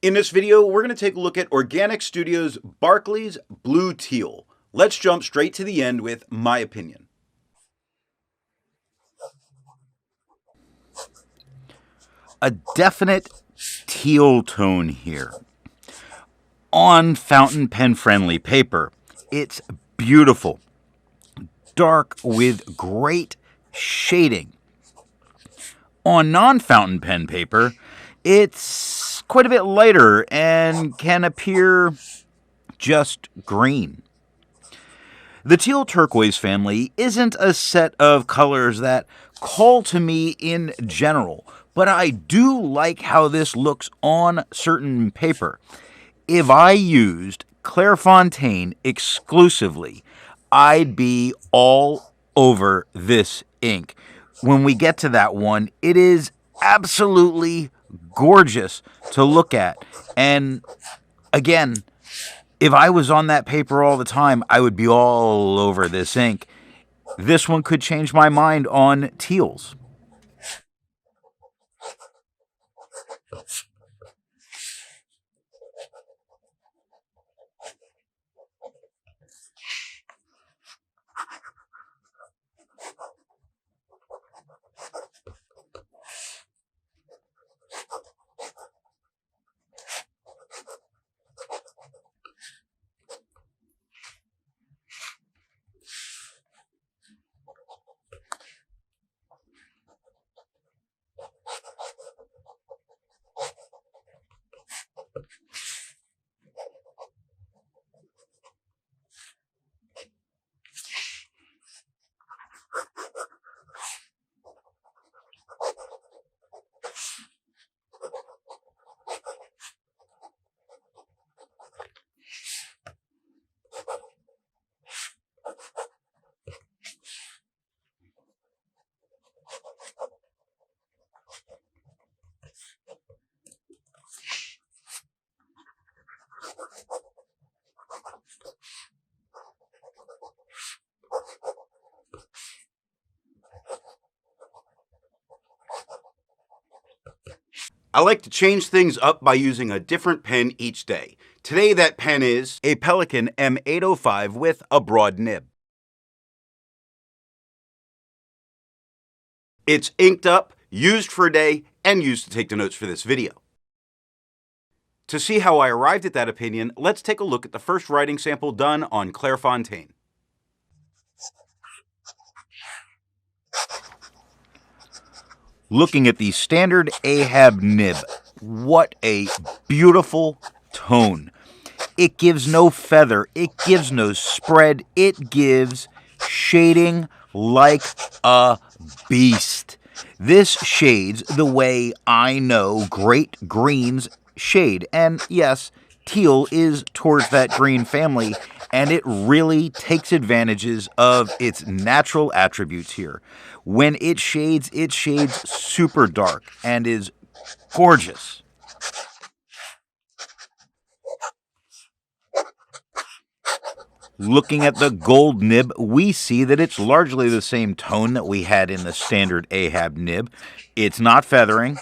In this video, we're going to take a look at Organic Studio's Barkley's Blue Teal. Let's jump straight to the end with my opinion. A definite teal tone here. On fountain pen friendly paper, it's beautiful. Dark with great shading. On non-fountain pen paper, it's quite a bit lighter and can appear just green. The teal turquoise family isn't a set of colors that call to me in general, but I do like how this looks on certain paper. If I used Clairfontaine exclusively, I'd be all over this ink. When we get to that one, it is absolutely gorgeous to look at. And again, if I was on that paper all the time, I would be all over this ink. This one could change my mind on teals. I like to change things up by using a different pen each day. Today that pen is a Pelikan M805 with a broad nib. It's inked up, used for a day, and used to take the notes for this video. To see how I arrived at that opinion, let's take a look at the first writing sample done on Clairfontaine. Looking at the standard AmPad nib, what a beautiful tone. It gives no feather, it gives no spread, it gives shading like a beast. This shades the way I know great greens shade, and yes, teal is towards that green family, and it really takes advantages of its natural attributes here. When it shades super dark and is gorgeous. Looking at the gold nib, we see that it's largely the same tone that we had in the standard AmPad nib. It's not feathering,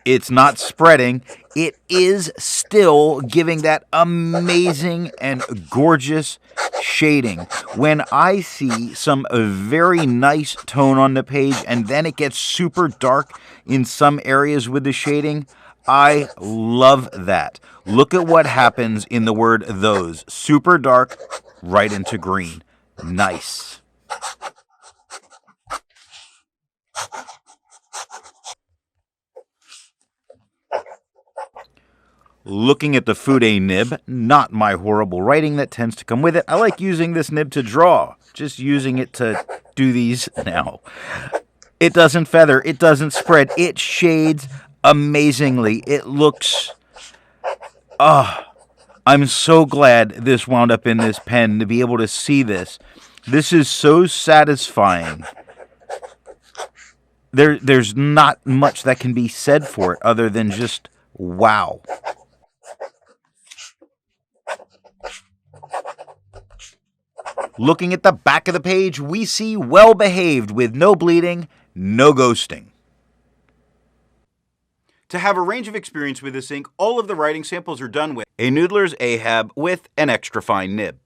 it's not spreading, it is still giving that amazing and gorgeous shading. When I see some very nice tone on the page and then it gets super dark in some areas with the shading, I love that. Look at what happens in the word those. Super dark, right into green. Nice. Looking at the Fude nib, not my horrible writing that tends to come with it. I like using this nib to draw, just using it to do these now. It doesn't feather, it doesn't spread, it shades amazingly. It looks... I'm so glad this wound up in this pen to be able to see this. This is so satisfying. There's not much that can be said for it other than just wow. Looking at the back of the page, we see well behaved with no bleeding, no ghosting. To have a range of experience with this ink, all of the writing samples are done with a Noodler's Ahab with an extra fine nib.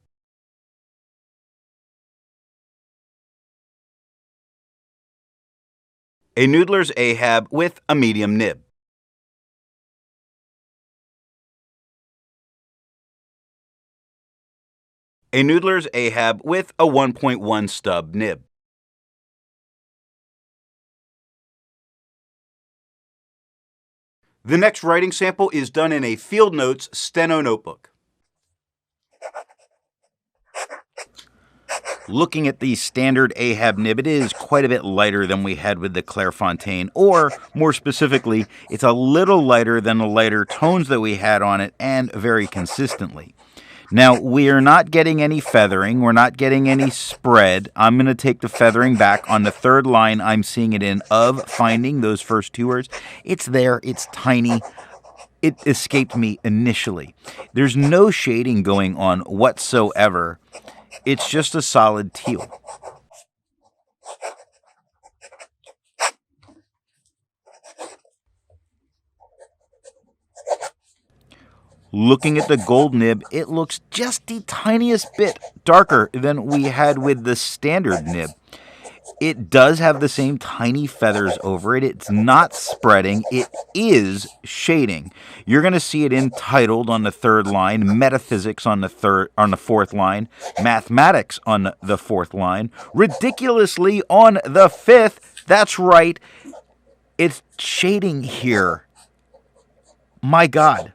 A Noodler's Ahab with a medium nib. A Noodler's Ahab with a 1.1 stub nib. The next writing sample is done in a FieldNotes Steno notebook. Looking at the standard Ahab nib, it is quite a bit lighter than we had with the Clairfontaine, or more specifically, it's a little lighter than the lighter tones that we had on it, and very consistently. Now, we are not getting any feathering, we're not getting any spread. I'm going to take the feathering back. On the third line, I'm seeing it in of finding, those first two words. It's there, it's tiny. It escaped me initially. There's no shading going on whatsoever. It's just a solid teal. Looking at the gold nib, it looks just the tiniest bit darker than we had with the standard nib. It does have the same tiny feathers over it. It's not spreading. It is shading. You're going to see it entitled on the third line, metaphysics on the fourth line, mathematics on the fourth line, ridiculously on the fifth. That's right. It's shading here. My God.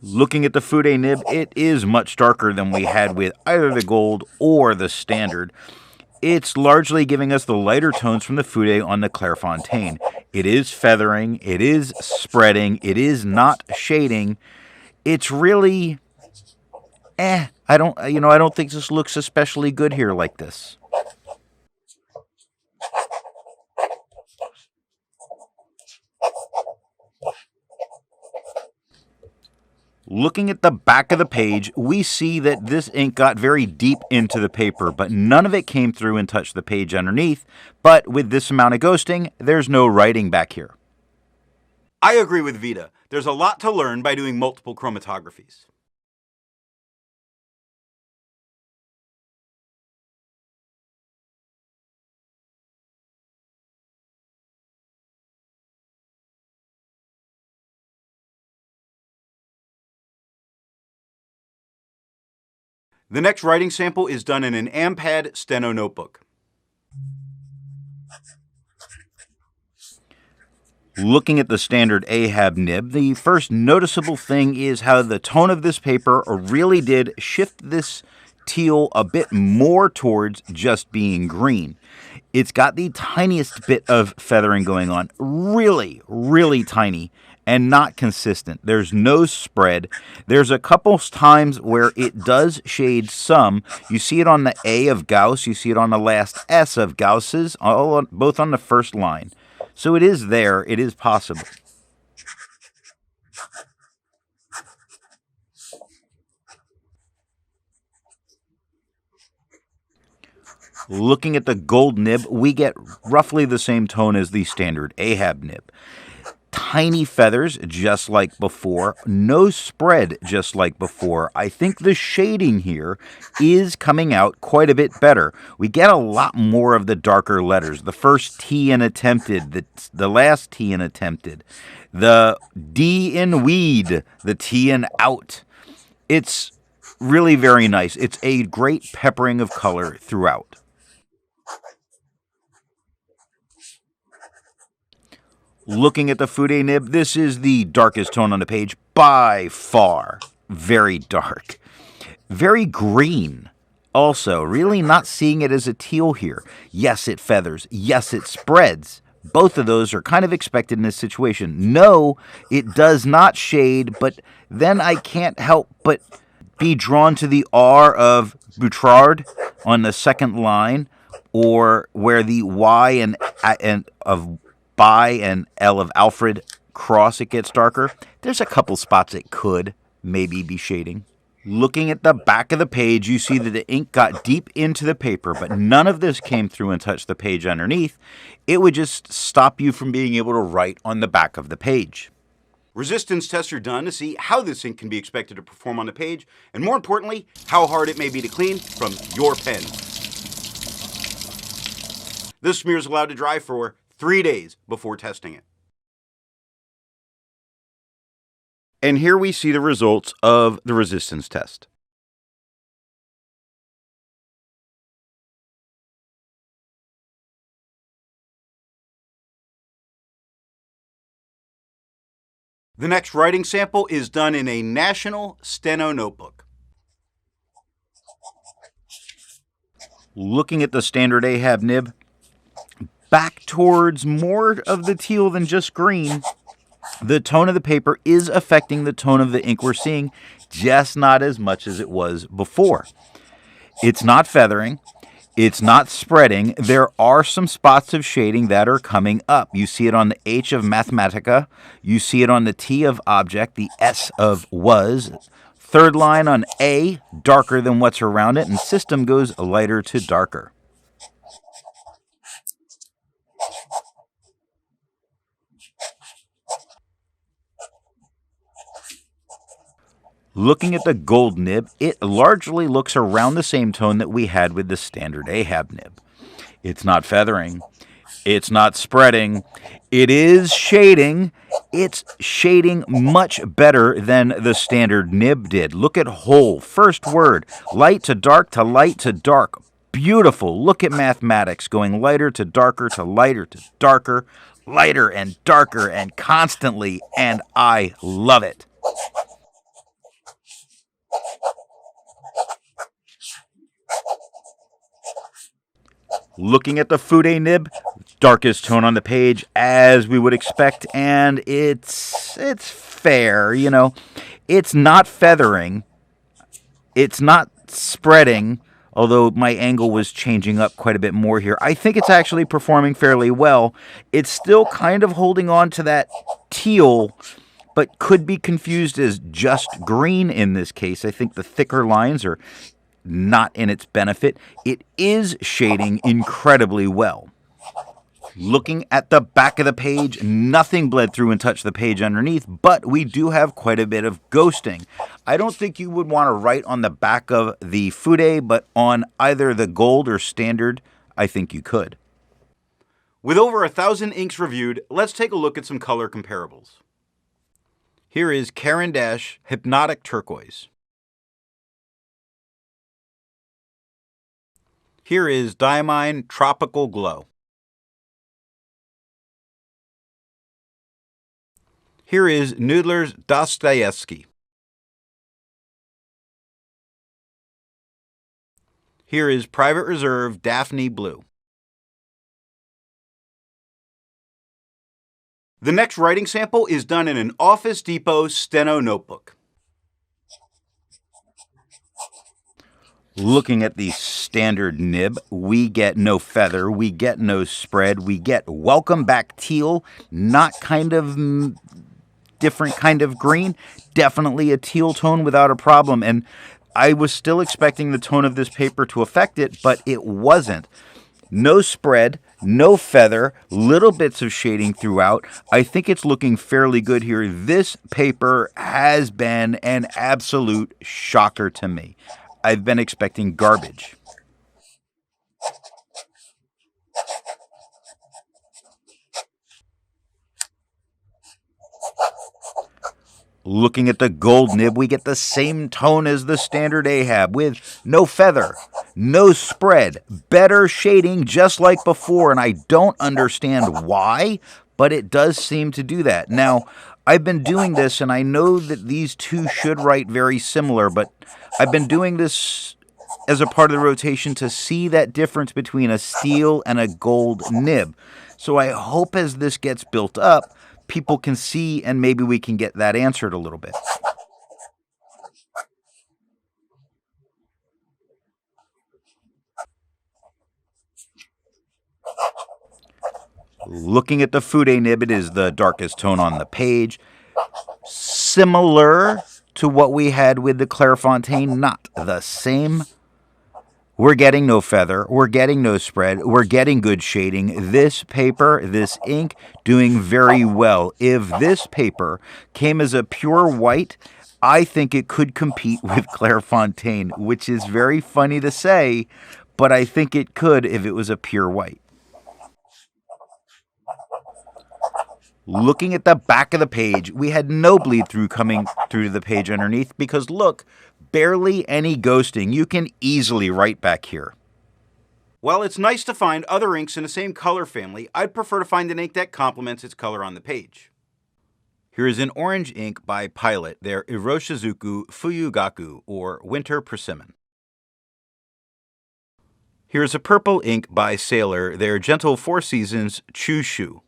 Looking at the Fude nib, it is much darker than we had with either the gold or the standard. It's largely giving us the lighter tones from the Fude on the Clairfontaine. It is feathering, it is spreading, it is not shading. It's really, I don't think this looks especially good here like this. Looking at the back of the page, we see that this ink got very deep into the paper, but none of it came through and touched the page underneath. But with this amount of ghosting, there's no writing back here. I agree with Vita. There's a lot to learn by doing multiple chromatographies. The next writing sample is done in an AmPad Steno notebook. Looking at the standard Ahab nib, the first noticeable thing is how the tone of this paper really did shift this teal a bit more towards just being green. It's got the tiniest bit of feathering going on, really, really tiny, and not consistent. There's no spread. There's a couple times where it does shade some. You see it on the A of Gauss. You see it on the last S of Gauss's, both on the first line. So it is there. It is possible. Looking at the gold nib, we get roughly the same tone as the standard Ahab nib. Tiny feathers, just like before. No spread, just like before. I think the shading here is coming out quite a bit better. We get a lot more of the darker letters. The first T in attempted, the last T in attempted, the D in weed, the T in out. It's really very nice. It's a great peppering of color throughout. Looking at the Fude nib, this is the darkest tone on the page by far. Very dark. Very green. Also, really not seeing it as a teal here. Yes, it feathers. Yes, it spreads. Both of those are kind of expected in this situation. No, it does not shade, but then I can't help but be drawn to the R of Boutrard on the second line, or where the Y and of by and L of Alfred cross, it gets darker. There's a couple spots it could maybe be shading. Looking at the back of the page, you see that the ink got deep into the paper, but none of this came through and touched the page underneath. It would just stop you from being able to write on the back of the page. Resistance tests are done to see how this ink can be expected to perform on the page, and more importantly, how hard it may be to clean from your pen. This smear is allowed to dry for 3 days before testing it. And here we see the results of the resistance test. The next writing sample is done in a National Steno notebook. Looking at the standard AHAB nib, back towards more of the teal than just green. The tone of the paper is affecting the tone of the ink we're seeing, just not as much as it was before. It's not feathering. It's not spreading. There are some spots of shading that are coming up. You see it on the H of Mathematica. You see it on the T of object, the S of was. Third line on A, darker than what's around it, and system goes lighter to darker. Looking at the gold nib, it largely looks around the same tone that we had with the standard AHAB nib. It's not feathering. It's not spreading. It is shading. It's shading much better than the standard nib did. Look at whole. First word. Light to dark to light to dark. Beautiful. Look at mathematics going lighter to darker to lighter to darker. Lighter and darker and constantly. And I love it. Looking at the Fude nib, darkest tone on the page as we would expect, and it's fair, you know. It's not feathering. It's not spreading, although my angle was changing up quite a bit more here. I think it's actually performing fairly well. It's still kind of holding on to that teal, but could be confused as just green in this case. I think the thicker lines are not in its benefit. It is shading incredibly well. Looking at the back of the page, nothing bled through and touched the page underneath, but we do have quite a bit of ghosting. I don't think you would want to write on the back of the Fude, but on either the gold or standard, I think you could. With over 1,000 inks reviewed, let's take a look at some color comparables. Here is Caran d'Ache Hypnotic Turquoise. Here is Diamine Tropical Glow. Here is Noodler's Dostoevsky. Here is Private Reserve Daphne Blue. The next writing sample is done in an Office Depot Steno notebook. Looking at the standard nib, we get no feather, we get no spread, we get welcome back teal, not kind of different kind of green, definitely a teal tone without a problem. And I was still expecting the tone of this paper to affect it, but it wasn't. No spread, no feather, little bits of shading throughout. I think it's looking fairly good here. This paper has been an absolute shocker to me. I've been expecting garbage. Looking at the gold nib, we get the same tone as the standard AHAB with no feather, no spread, better shading just like before, and I don't understand why, but it does seem to do that. Now, I've been doing this, and I know that these two should write very similar, but I've been doing this as a part of the rotation to see that difference between a steel and a gold nib. So I hope as this gets built up, people can see and maybe we can get that answered a little bit. Looking at the Fude nib, it is the darkest tone on the page. Similar to what we had with the Clairfontaine, not the same. We're getting no feather, we're getting no spread, we're getting good shading. This paper, this ink, doing very well. If this paper came as a pure white, I think it could compete with Clairfontaine, which is very funny to say, but I think it could if it was a pure white. Looking at the back of the page, we had no bleed through coming through the page underneath because look, barely any ghosting. You can easily write back here. While it's nice to find other inks in the same color family, I'd prefer to find an ink that complements its color on the page. Here is an orange ink by Pilot, their Iroshizuku Fuyugaku, or Winter Persimmon. Here's a purple ink by Sailor, their Gentle Four Seasons Chushu.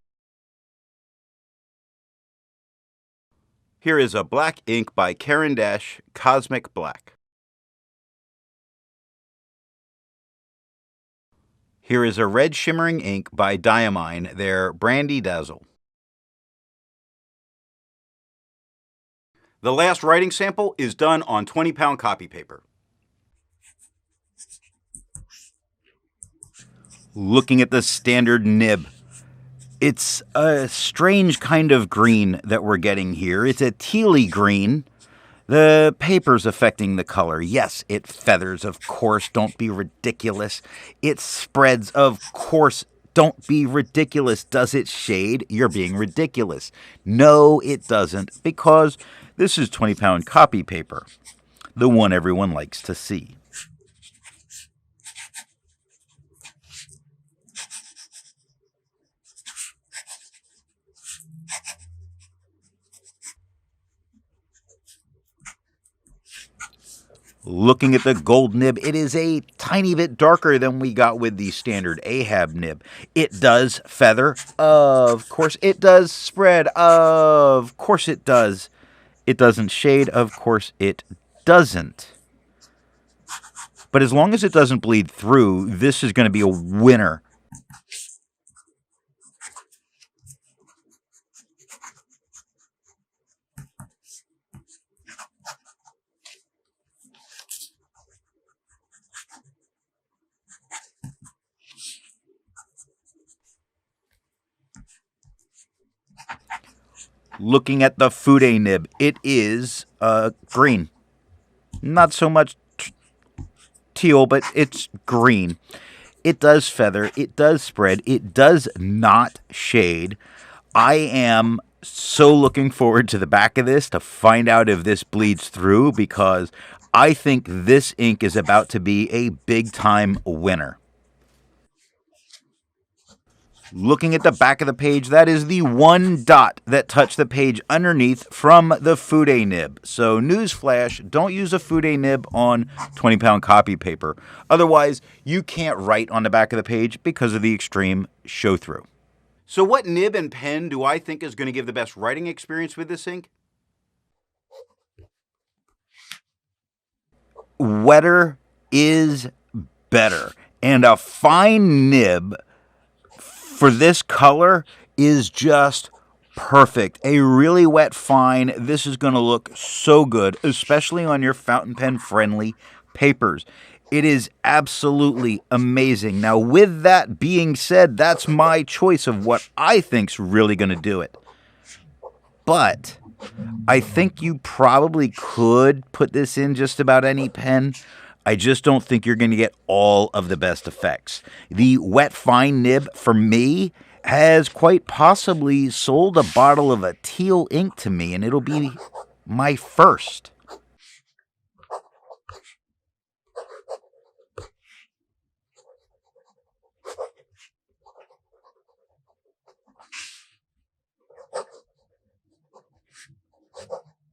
Here is a black ink by Caran d'Ache, Cosmic Black. Here is a red shimmering ink by Diamine, their Brandy Dazzle. The last writing sample is done on 20-pound copy paper. Looking at the standard nib. It's a strange kind of green that we're getting here. It's a tealy green. The paper's affecting the color. Yes, it feathers, of course. Don't be ridiculous. It spreads, of course. Don't be ridiculous. Does it shade? You're being ridiculous. No, it doesn't, because this is 20-pound copy paper, the one everyone likes to see. Looking at the gold nib, it is a tiny bit darker than we got with the standard Ahab nib. It does feather, of course. It does spread, of course it does. It doesn't shade, of course it doesn't. But as long as it doesn't bleed through, this is going to be a winner. Looking at the Fude nib, it is green. Not so much teal, but it's green. It does feather, it does spread, it does not shade. I am so looking forward to the back of this to find out if this bleeds through, because I think this ink is about to be a big-time winner. Looking at the back of the page, that is the one dot that touched the page underneath from the Fude nib. So newsflash, don't use a Fude nib on 20-pound copy paper. Otherwise, you can't write on the back of the page because of the extreme show-through. So what nib and pen do I think is going to give the best writing experience with this ink? Wetter is better. And a fine nib for this color is just perfect. A really wet fine. This is going to look so good, especially on your fountain pen friendly papers. It is absolutely amazing. Now, with that being said, that's my choice of what I think's really going to do it. But I think you probably could put this in just about any pen. I just don't think you're going to get all of the best effects. The wet fine nib, for me, has quite possibly sold a bottle of a Teal ink to me, and it'll be my first.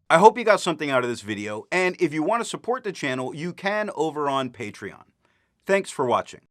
I hope you got something out of this video, and if you want to support the channel, you can over on Patreon. Thanks for watching.